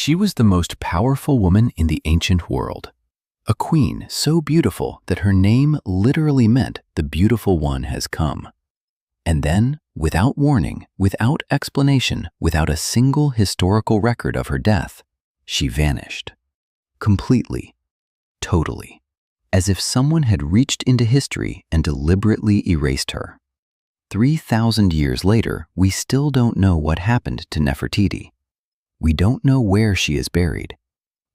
She was the most powerful woman in the ancient world. A queen so beautiful that her name literally meant the beautiful one has come. And then, without warning, without explanation, without a single historical record of her death, she vanished. Completely. Totally. As if someone had reached into history and deliberately erased her. 3,000 years later, we still don't know what happened to Nefertiti. We don't know where she is buried.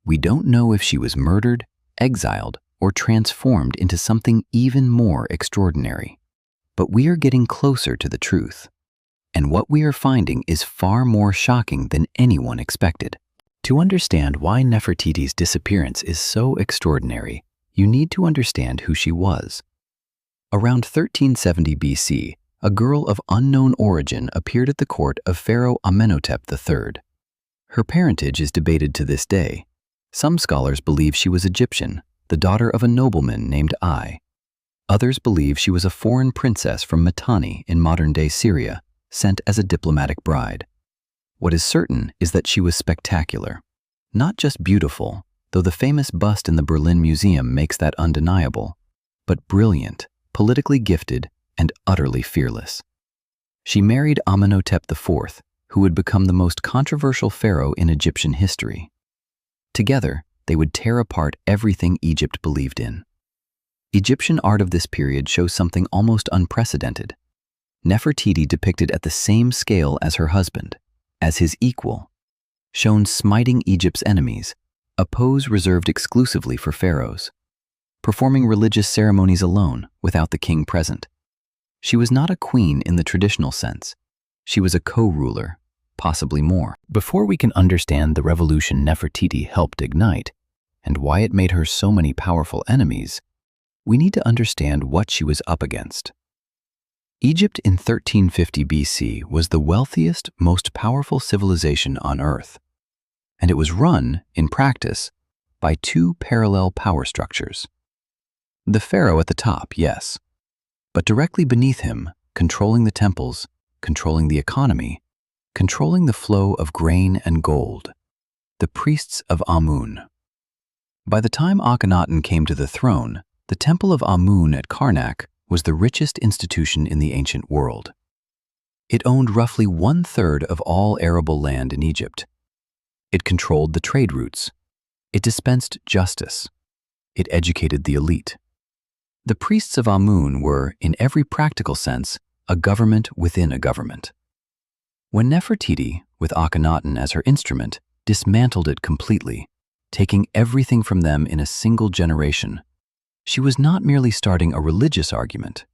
We don't know if she was murdered, exiled, or transformed into something even more extraordinary. But we are getting closer to the truth. And what we are finding is far more shocking than anyone expected. To understand why Nefertiti's disappearance is so extraordinary, you need to understand who she was. Around 1370 BC, a girl of unknown origin appeared at the court of Pharaoh Amenhotep III. Her parentage is debated to this day. Some scholars believe she was Egyptian, the daughter of a nobleman named Ai. Others believe she was a foreign princess from Mitanni in modern-day Syria, sent as a diplomatic bride. What is certain is that she was spectacular. Not just beautiful, though the famous bust in the Berlin Museum makes that undeniable, but brilliant, politically gifted, and utterly fearless. She married Amenhotep IV, who would become the most controversial pharaoh in Egyptian history. Together, they would tear apart everything Egypt believed in. Egyptian art of this period shows something almost unprecedented. Nefertiti depicted at the same scale as her husband, as his equal, shown smiting Egypt's enemies, a pose reserved exclusively for pharaohs, performing religious ceremonies alone without the king present. She was not a queen in the traditional sense. She was a co-ruler, possibly more. Before we can understand the revolution Nefertiti helped ignite and why it made her so many powerful enemies, we need to understand what she was up against. Egypt in 1350 BC was the wealthiest, most powerful civilization on Earth, and it was run, in practice, by two parallel power structures. The pharaoh at the top, yes, but directly beneath him, controlling the temples, controlling the economy, controlling the flow of grain and gold, the priests of Amun. By the time Akhenaten came to the throne, the Temple of Amun at Karnak was the richest institution in the ancient world. It owned roughly 1/3 of all arable land in Egypt. It controlled the trade routes. It dispensed justice. It educated the elite. The priests of Amun were, in every practical sense, a government within a government. When Nefertiti, with Akhenaten as her instrument, dismantled it completely, taking everything from them in a single generation, she was not merely starting a religious argument.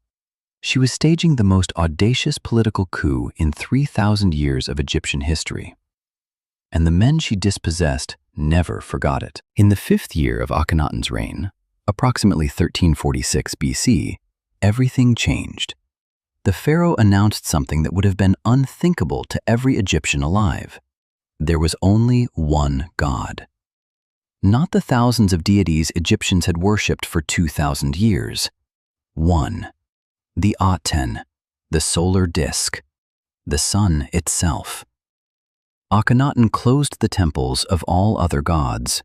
She was staging the most audacious political coup in 3,000 years of Egyptian history. And the men she dispossessed never forgot it. In the 5th year of Akhenaten's reign, approximately 1346 BC, everything changed. The pharaoh announced something that would have been unthinkable to every Egyptian alive. There was only one God. Not the thousands of deities Egyptians had worshipped for 2,000 years. One. The Aten, the solar disk, the sun itself. Akhenaten closed the temples of all other gods.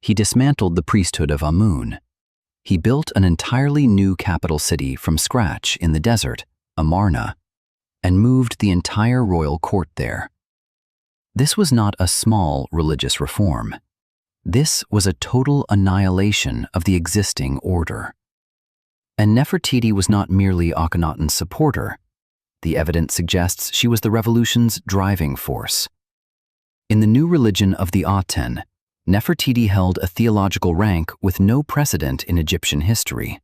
He dismantled the priesthood of Amun. He built an entirely new capital city from scratch in the desert, Amarna, and moved the entire royal court there. This was not a small religious reform. This was a total annihilation of the existing order. And Nefertiti was not merely Akhenaten's supporter. The evidence suggests she was the revolution's driving force. In the new religion of the Aten, Nefertiti held a theological rank with no precedent in Egyptian history.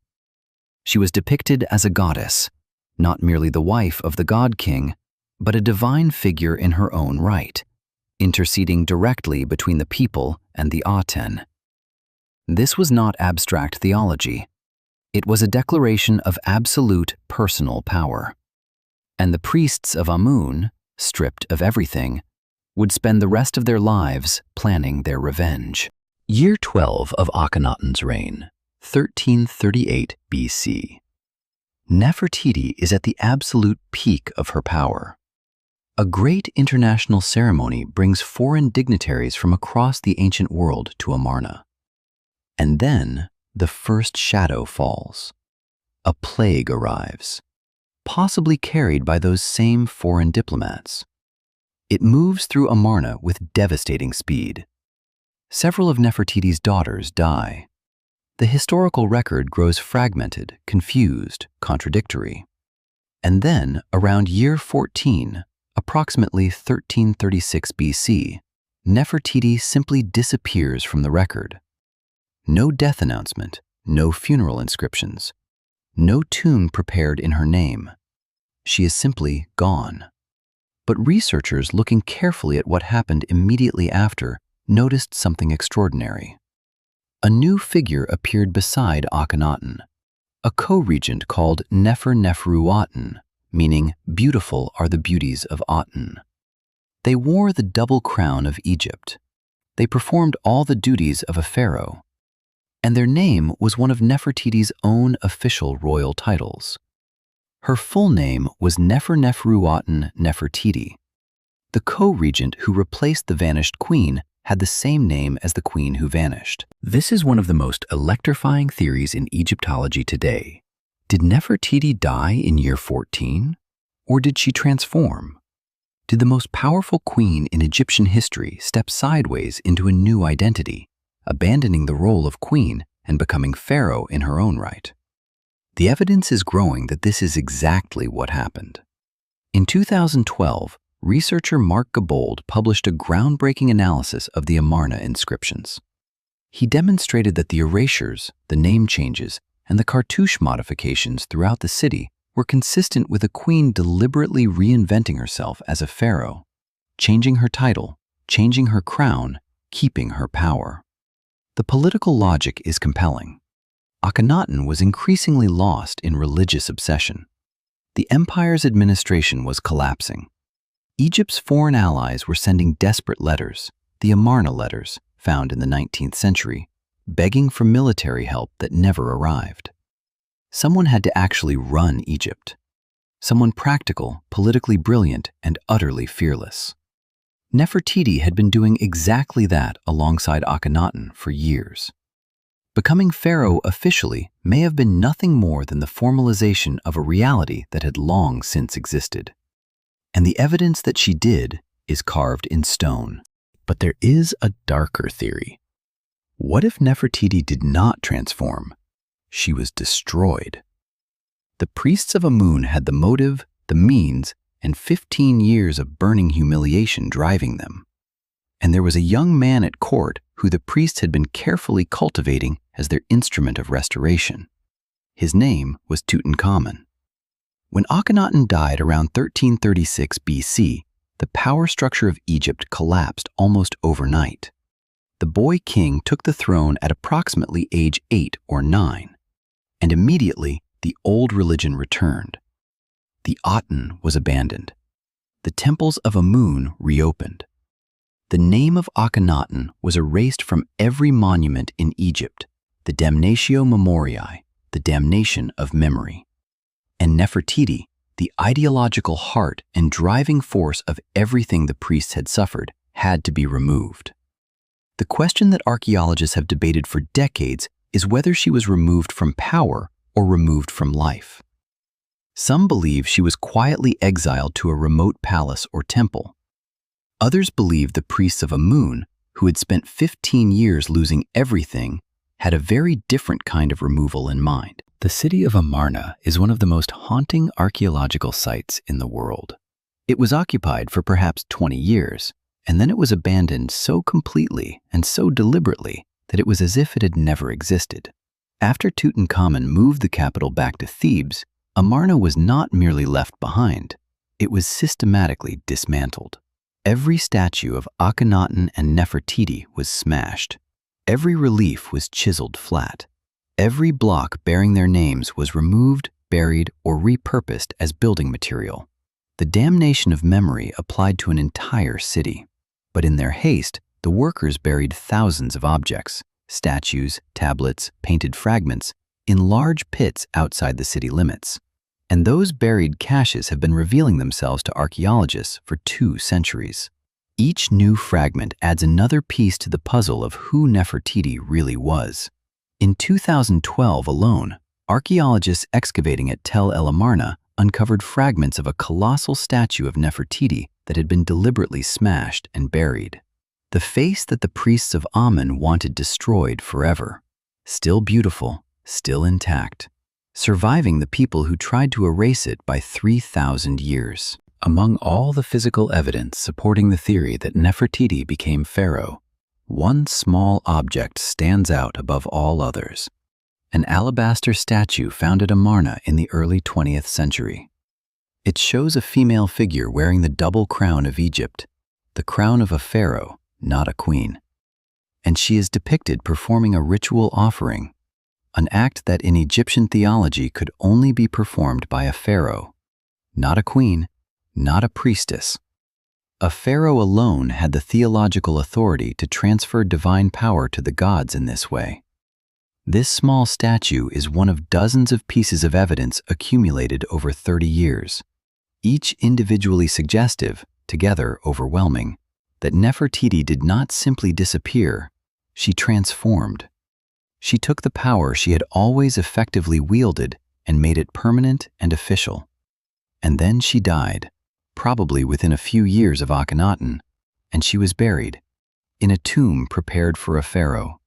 She was depicted as a goddess, not merely the wife of the god-king, but a divine figure in her own right, interceding directly between the people and the Aten. This was not abstract theology. It was a declaration of absolute personal power. And the priests of Amun, stripped of everything, would spend the rest of their lives planning their revenge. Year 12 of Akhenaten's reign, 1338 BC. Nefertiti is at the absolute peak of her power. A great international ceremony brings foreign dignitaries from across the ancient world to Amarna. And then the first shadow falls. A plague arrives, possibly carried by those same foreign diplomats. It moves through Amarna with devastating speed. Several of Nefertiti's daughters die. The historical record grows fragmented, confused, contradictory. And then, around year 14, approximately 1336 BC, Nefertiti simply disappears from the record. No death announcement, no funeral inscriptions, no tomb prepared in her name. She is simply gone. But researchers looking carefully at what happened immediately after noticed something extraordinary. A new figure appeared beside Akhenaten, a co-regent called Nefer-Neferu-Aten, meaning beautiful are the beauties of Aten. They wore the double crown of Egypt. They performed all the duties of a pharaoh. And their name was one of Nefertiti's own official royal titles. Her full name was Nefer-Neferu-Aten Nefertiti. The co-regent who replaced the vanished queen had the same name as the queen who vanished. This is one of the most electrifying theories in Egyptology today. Did Nefertiti die in year 14? Or did she transform? Did the most powerful queen in Egyptian history step sideways into a new identity, abandoning the role of queen and becoming pharaoh in her own right? The evidence is growing that this is exactly what happened. In 2012, researcher Mark Gabold published a groundbreaking analysis of the Amarna inscriptions. He demonstrated that the erasures, the name changes, and the cartouche modifications throughout the city were consistent with a queen deliberately reinventing herself as a pharaoh, changing her title, changing her crown, keeping her power. The political logic is compelling. Akhenaten was increasingly lost in religious obsession. The empire's administration was collapsing. Egypt's foreign allies were sending desperate letters, the Amarna letters, found in the 19th century, begging for military help that never arrived. Someone had to actually run Egypt. Someone practical, politically brilliant, and utterly fearless. Nefertiti had been doing exactly that alongside Akhenaten for years. Becoming pharaoh officially may have been nothing more than the formalization of a reality that had long since existed. And the evidence that she did is carved in stone. But there is a darker theory. What if Nefertiti did not transform? She was destroyed. The priests of Amun had the motive, the means, and 15 years of burning humiliation driving them. And there was a young man at court who the priests had been carefully cultivating as their instrument of restoration. His name was Tutankhamun. When Akhenaten died around 1336 BC, the power structure of Egypt collapsed almost overnight. The boy king took the throne at approximately age 8 or 9, and immediately the old religion returned. The Aten was abandoned. The temples of Amun reopened. The name of Akhenaten was erased from every monument in Egypt, the damnatio memoriae, the damnation of memory. And Nefertiti, the ideological heart and driving force of everything the priests had suffered, had to be removed. The question that archaeologists have debated for decades is whether she was removed from power or removed from life. Some believe she was quietly exiled to a remote palace or temple. Others believe the priests of Amun, who had spent 15 years losing everything, had a very different kind of removal in mind. The city of Amarna is one of the most haunting archaeological sites in the world. It was occupied for perhaps 20 years, and then it was abandoned so completely and so deliberately that it was as if it had never existed. After Tutankhamun moved the capital back to Thebes, Amarna was not merely left behind, it was systematically dismantled. Every statue of Akhenaten and Nefertiti was smashed. Every relief was chiseled flat. Every block bearing their names was removed, buried, or repurposed as building material. The damnation of memory applied to an entire city. But in their haste, the workers buried thousands of objects, statues, tablets, painted fragments, in large pits outside the city limits. And those buried caches have been revealing themselves to archaeologists for 2 centuries. Each new fragment adds another piece to the puzzle of who Nefertiti really was. In 2012 alone, archaeologists excavating at Tel El Amarna uncovered fragments of a colossal statue of Nefertiti that had been deliberately smashed and buried. The face that the priests of Amun wanted destroyed forever. Still beautiful, still intact, surviving the people who tried to erase it by 3,000 years. Among all the physical evidence supporting the theory that Nefertiti became pharaoh, one small object stands out above all others: an alabaster statue found at Amarna in the early 20th century. It shows a female figure wearing the double crown of Egypt, the crown of a pharaoh, not a queen. And she is depicted performing a ritual offering, an act that in Egyptian theology could only be performed by a pharaoh, not a queen, not a priestess. A pharaoh alone had the theological authority to transfer divine power to the gods in this way. This small statue is one of dozens of pieces of evidence accumulated over 30 years, each individually suggestive, together overwhelming, that Nefertiti did not simply disappear, she transformed. She took the power she had always effectively wielded and made it permanent and official. And then she died, probably within a few years of Akhenaten, and she was buried in a tomb prepared for a pharaoh,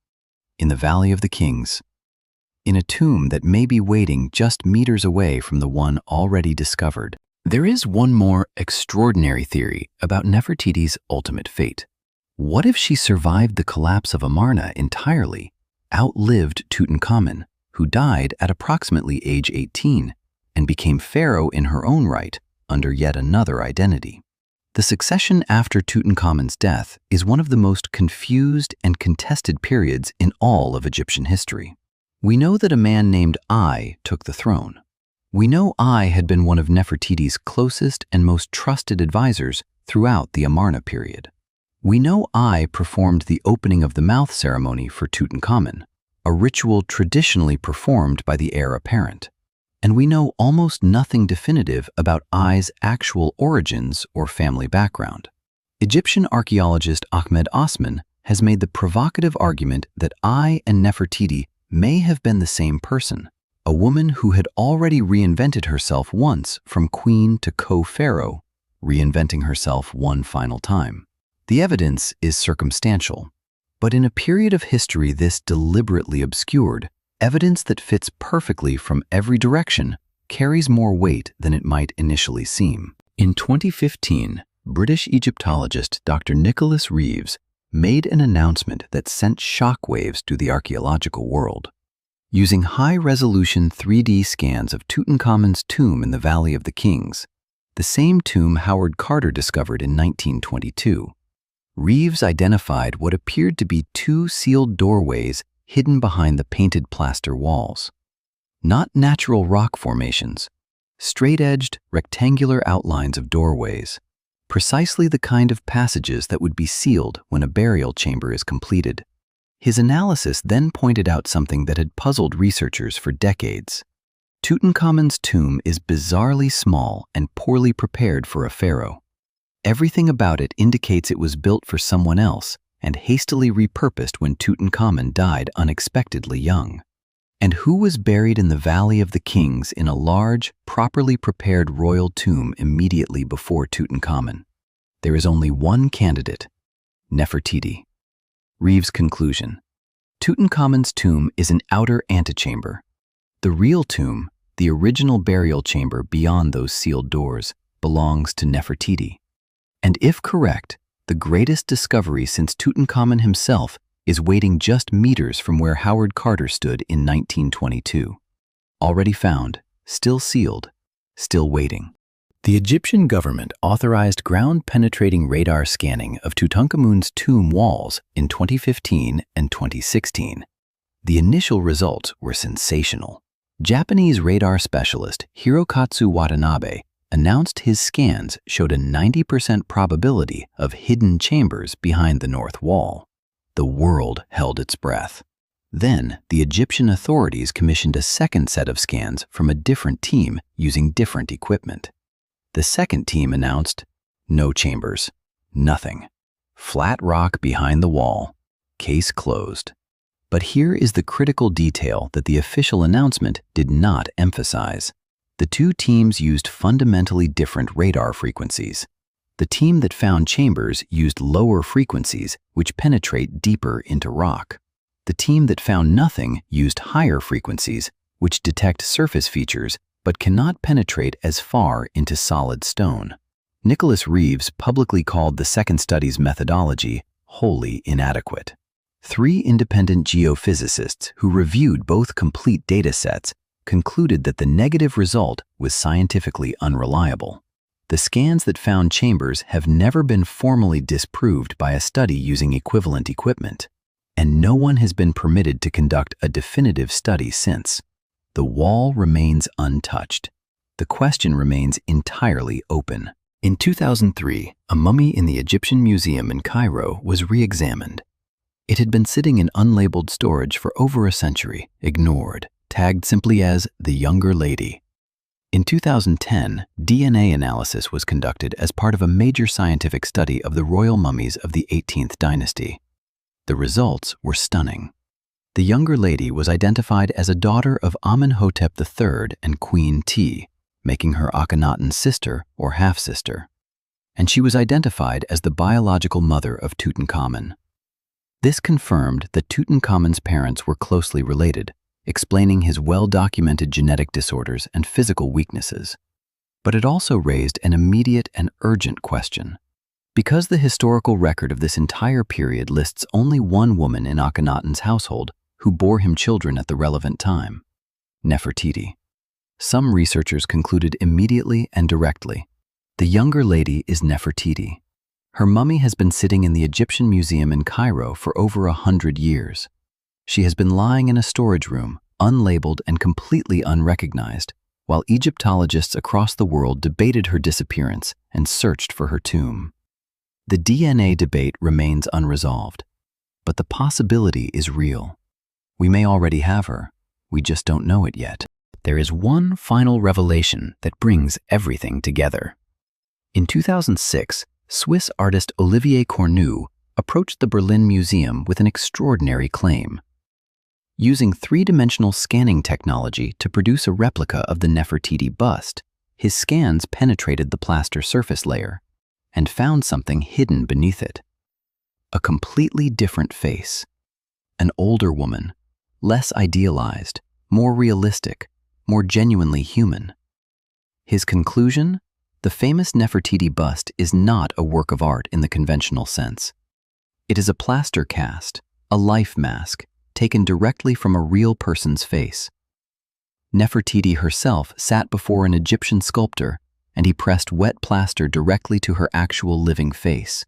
in the Valley of the Kings, in a tomb that may be waiting just meters away from the one already discovered. There is one more extraordinary theory about Nefertiti's ultimate fate. What if she survived the collapse of Amarna entirely, outlived Tutankhamun, who died at approximately age 18, and became pharaoh in her own right under yet another identity? The succession after Tutankhamun's death is one of the most confused and contested periods in all of Egyptian history. We know that a man named Ai took the throne. We know Ai had been one of Nefertiti's closest and most trusted advisors throughout the Amarna period. We know Ai performed the opening of the mouth ceremony for Tutankhamun, a ritual traditionally performed by the heir apparent. And we know almost nothing definitive about Ai's actual origins or family background. Egyptian archaeologist Ahmed Osman has made the provocative argument that Ai and Nefertiti may have been the same person, a woman who had already reinvented herself once from queen to co-pharaoh, reinventing herself one final time. The evidence is circumstantial, but in a period of history this deliberately obscured, evidence that fits perfectly from every direction carries more weight than it might initially seem. In 2015, British Egyptologist Dr. Nicholas Reeves made an announcement that sent shockwaves through the archaeological world. Using high-resolution 3D scans of Tutankhamun's tomb in the Valley of the Kings, the same tomb Howard Carter discovered in 1922, Reeves identified what appeared to be 2 sealed doorways hidden behind the painted plaster walls. Not natural rock formations, straight-edged, rectangular outlines of doorways, precisely the kind of passages that would be sealed when a burial chamber is completed. His analysis then pointed out something that had puzzled researchers for decades. Tutankhamun's tomb is bizarrely small and poorly prepared for a pharaoh. Everything about it indicates it was built for someone else and hastily repurposed when Tutankhamun died unexpectedly young. And who was buried in the Valley of the Kings in a large, properly prepared royal tomb immediately before Tutankhamun? There is only one candidate: Nefertiti. Reeves' conclusion: Tutankhamun's tomb is an outer antechamber. The real tomb, the original burial chamber beyond those sealed doors, belongs to Nefertiti. And if correct, the greatest discovery since Tutankhamun himself is waiting just meters from where Howard Carter stood in 1922. Already found, still sealed, still waiting. The Egyptian government authorized ground-penetrating radar scanning of Tutankhamun's tomb walls in 2015 and 2016. The initial results were sensational. Japanese radar specialist Hirokatsu Watanabe announced his scans showed a 90% probability of hidden chambers behind the north wall. The world held its breath. Then, the Egyptian authorities commissioned a second set of scans from a different team using different equipment. The second team announced, "No chambers, nothing. Flat rock behind the wall. Case closed." But here is the critical detail that the official announcement did not emphasize. The two teams used fundamentally different radar frequencies. The team that found chambers used lower frequencies which penetrate deeper into rock. The team that found nothing used higher frequencies which detect surface features but cannot penetrate as far into solid stone. Nicholas Reeves publicly called the second study's methodology wholly inadequate. 3 independent geophysicists who reviewed both complete data sets concluded that the negative result was scientifically unreliable. The scans that found chambers have never been formally disproved by a study using equivalent equipment, and no one has been permitted to conduct a definitive study since. The wall remains untouched. The question remains entirely open. In 2003, a mummy in the Egyptian Museum in Cairo was re-examined. It had been sitting in unlabeled storage for over a century, ignored, tagged simply as the younger lady. In 2010, DNA analysis was conducted as part of a major scientific study of the royal mummies of the 18th dynasty. The results were stunning. The younger lady was identified as a daughter of Amenhotep III and Queen T, making her Akhenaten's sister or half-sister. And she was identified as the biological mother of Tutankhamun. This confirmed that Tutankhamun's parents were closely related, explaining his well-documented genetic disorders and physical weaknesses. But it also raised an immediate and urgent question. Because the historical record of this entire period lists only one woman in Akhenaten's household who bore him children at the relevant time, Nefertiti. Some researchers concluded immediately and directly, the younger lady is Nefertiti. Her mummy has been sitting in the Egyptian Museum in Cairo for over 100 years. She has been lying in a storage room, unlabeled and completely unrecognized, while Egyptologists across the world debated her disappearance and searched for her tomb. The DNA debate remains unresolved, but the possibility is real. We may already have her, we just don't know it yet. There is one final revelation that brings everything together. In 2006, Swiss artist Olivier Cornu approached the Berlin Museum with an extraordinary claim. Using 3-dimensional scanning technology to produce a replica of the Nefertiti bust, his scans penetrated the plaster surface layer and found something hidden beneath it. A completely different face. An older woman, less idealized, more realistic, more genuinely human. His conclusion? The famous Nefertiti bust is not a work of art in the conventional sense. It is a plaster cast, a life mask, taken directly from a real person's face. Nefertiti herself sat before an Egyptian sculptor, and he pressed wet plaster directly to her actual living face.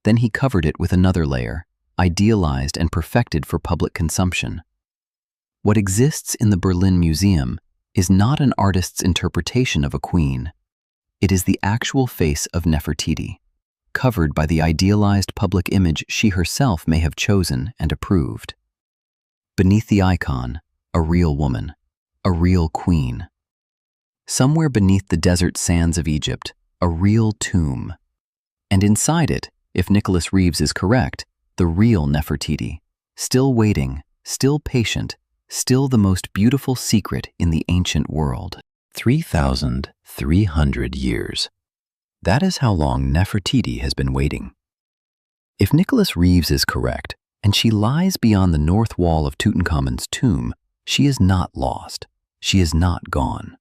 Then he covered it with another layer, idealized and perfected for public consumption. What exists in the Berlin Museum is not an artist's interpretation of a queen. It is the actual face of Nefertiti, covered by the idealized public image she herself may have chosen and approved. Beneath the icon, a real woman, a real queen. Somewhere beneath the desert sands of Egypt, a real tomb. And inside it, if Nicholas Reeves is correct, the real Nefertiti, still waiting, still patient, still the most beautiful secret in the ancient world. 3,300 years. That is how long Nefertiti has been waiting. If Nicholas Reeves is correct, and she lies beyond the north wall of Tutankhamun's tomb, she is not lost. She is not gone.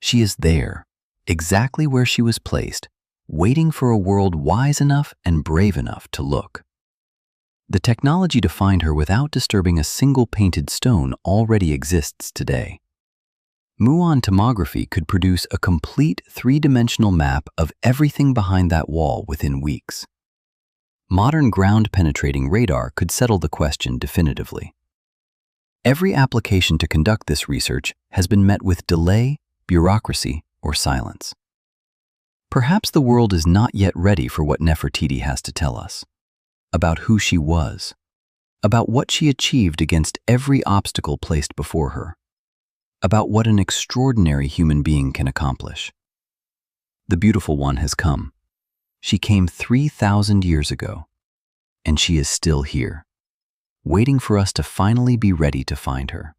She is there, exactly where she was placed, waiting for a world wise enough and brave enough to look. The technology to find her without disturbing a single painted stone already exists today. Muon tomography could produce a complete 3-dimensional map of everything behind that wall within weeks. Modern ground-penetrating radar could settle the question definitively. Every application to conduct this research has been met with delay, bureaucracy, or silence. Perhaps the world is not yet ready for what Nefertiti has to tell us, about who she was, about what she achieved against every obstacle placed before her, about what an extraordinary human being can accomplish. The beautiful one has come. She came 3,000 years ago, and she is still here, waiting for us to finally be ready to find her.